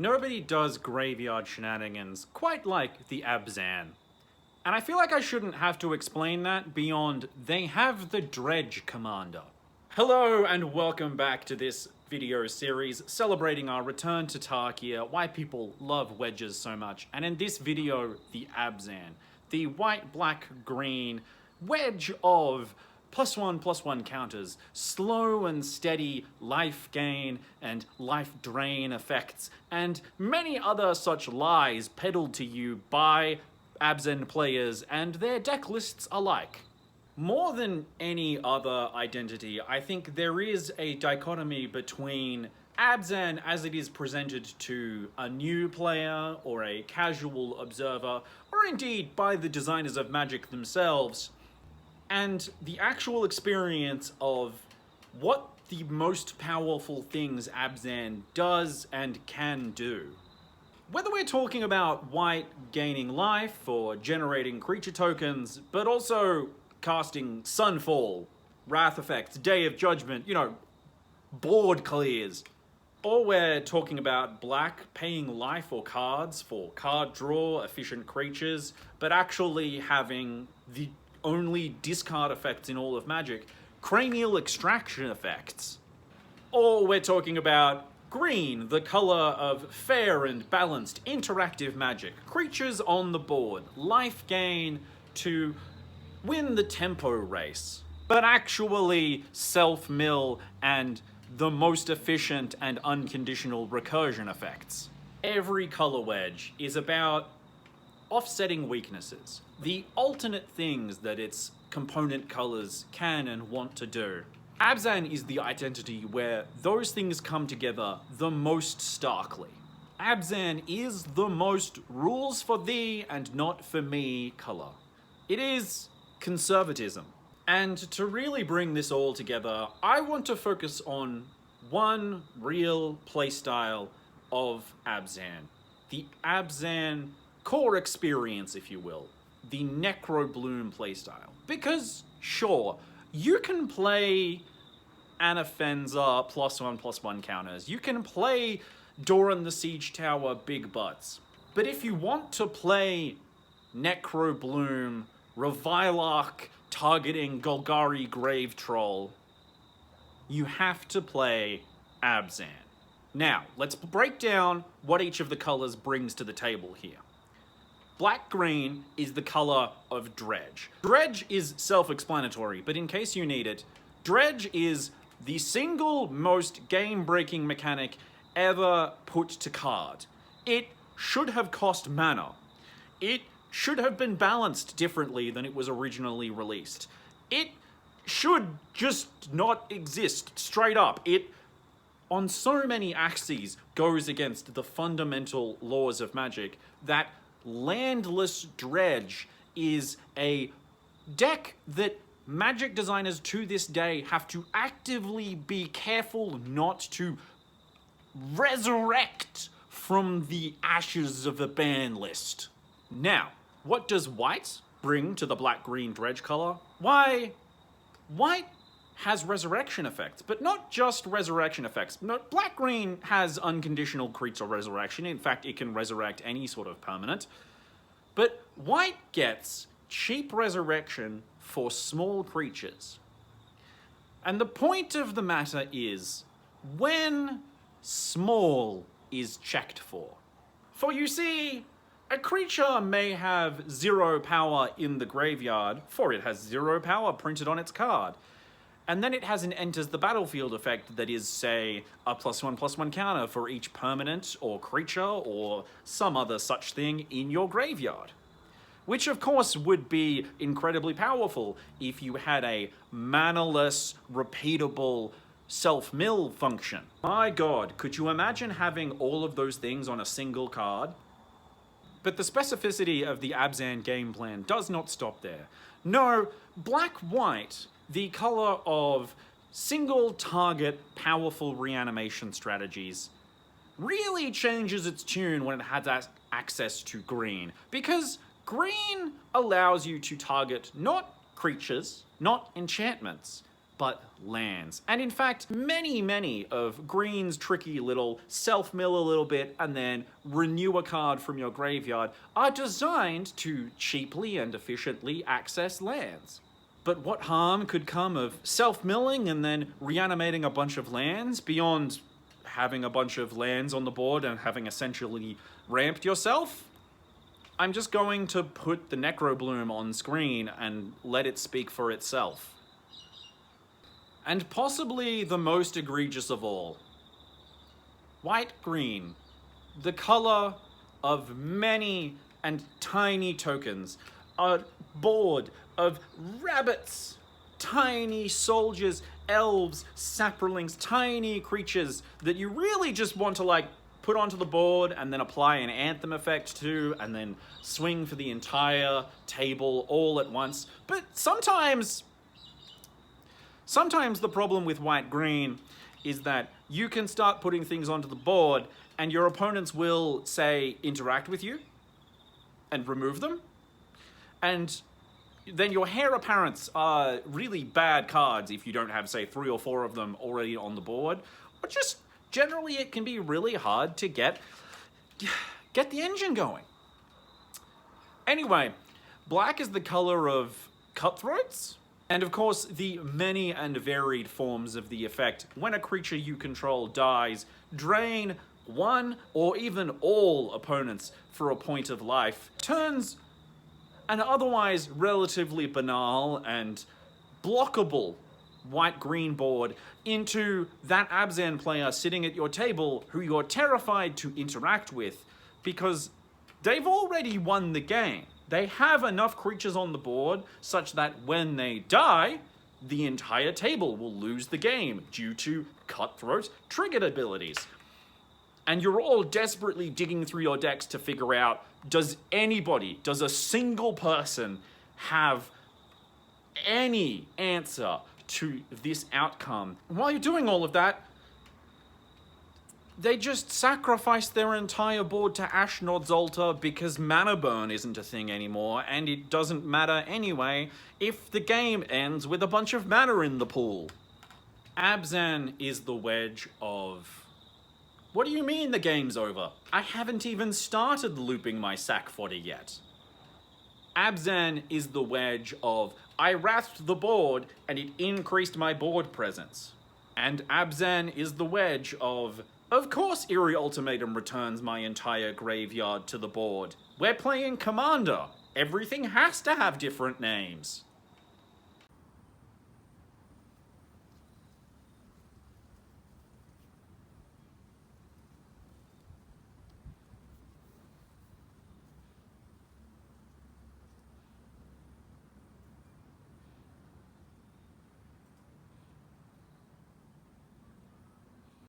Nobody does graveyard shenanigans quite like the Abzan. And I feel like I shouldn't have to explain that beyond they have the Dredge Commander. Hello and welcome back to this video series celebrating our return to Tarkir, why people love wedges so much. And in this video, the Abzan, the white, black, green wedge of +1/+1 counters, slow and steady life gain and life drain effects, and many other such lies peddled to you by Abzan players and their deck lists alike. More than any other identity, I think there is a dichotomy between Abzan as it is presented to a new player or a casual observer, or indeed by the designers of Magic themselves, and the actual experience of what the most powerful things Abzan does and can do. Whether we're talking about white gaining life or generating creature tokens, but also casting Sunfall, Wrath Effects, Day of Judgment, board clears. Or we're talking about black paying life or cards for card draw, efficient creatures, but actually having the only discard effects in all of Magic, cranial extraction effects. Or we're talking about green, the color of fair and balanced interactive Magic, creatures on the board, life gain to win the tempo race, but actually self-mill and the most efficient and unconditional recursion effects. Every color wedge is about offsetting weaknesses, the alternate things that its component colors can and want to do. Abzan is the identity where those things come together the most starkly. Abzan is the most rules for thee and not for me color. It is conservatism. And to really bring this all together, I want to focus on one real playstyle of Abzan. The Abzan core experience, if you will. The Necrobloom playstyle. Because, sure, you can play Anafenza +1/+1 counters. You can play Doran the Siege Tower big butts. But if you want to play Necrobloom, Revilarch targeting Golgari Grave Troll, you have to play Abzan. Now, let's break down what each of the colors brings to the table here. Black-green is the color of Dredge. Dredge is self-explanatory, but in case you need it, Dredge is the single most game-breaking mechanic ever put to card. It should have cost mana. It should have been balanced differently than it was originally released. It should just not exist, straight up. It, on so many axes, goes against the fundamental laws of Magic that landless Dredge is a deck that Magic designers to this day have to actively be careful not to resurrect from the ashes of a ban list. Now, what does white bring to the black-green Dredge color? Why, white has resurrection effects, but not just resurrection effects. No, black-green has unconditional creature resurrection. In fact, it can resurrect any sort of permanent. But white gets cheap resurrection for small creatures. And the point of the matter is, when small is checked for. For you see, a creature may have 0 power in the graveyard, for it has 0 power printed on its card. And then it has an enters the battlefield effect that is, say, a +1/+1 counter for each permanent or creature or some other such thing in your graveyard. Which of course would be incredibly powerful if you had a mana-less, repeatable self-mill function. My god, could you imagine having all of those things on a single card? But the specificity of the Abzan game plan does not stop there. No, black-white, the color of single target powerful reanimation strategies, really changes its tune when it has access to green. Because green allows you to target not creatures, not enchantments, but lands. And in fact, many of green's tricky little self-mill a little bit and then renew a card from your graveyard are designed to cheaply and efficiently access lands. But what harm could come of self-milling and then reanimating a bunch of lands beyond having a bunch of lands on the board and having essentially ramped yourself? I'm just going to put the Necrobloom on screen and let it speak for itself. And possibly the most egregious of all. White-green, the color of many and tiny tokens, a board of rabbits, tiny soldiers, elves, saprolings, tiny creatures that you really just want to like put onto the board and then apply an anthem effect to and then swing for the entire table all at once. But sometimes the problem with white-green is that you can start putting things onto the board and your opponents will, say, interact with you and remove them. And then your heir apparents are really bad cards if you don't have, say, 3 or 4 of them already on the board. Or just, generally, it can be really hard to get the engine going. Anyway, black is the color of cutthroats. And of course, the many and varied forms of the effect. When a creature you control dies, drain one or even all opponents for a point of life, turns an otherwise relatively banal and blockable white-green board into that Abzan player sitting at your table who you're terrified to interact with because they've already won the game. They have enough creatures on the board such that when they die, the entire table will lose the game due to cutthroat triggered abilities. And you're all desperately digging through your decks to figure out, does a single person have any answer to this outcome? While you're doing all of that, they just sacrifice their entire board to Ashnod's altar because mana burn isn't a thing anymore, and it doesn't matter anyway if the game ends with a bunch of mana in the pool. Abzan is the wedge of... What do you mean the game's over? I haven't even started looping my sack fodder yet. Abzan is the wedge of, I wrathed the board and it increased my board presence. And Abzan is the wedge of course Eerie Ultimatum returns my entire graveyard to the board. We're playing Commander. Everything has to have different names.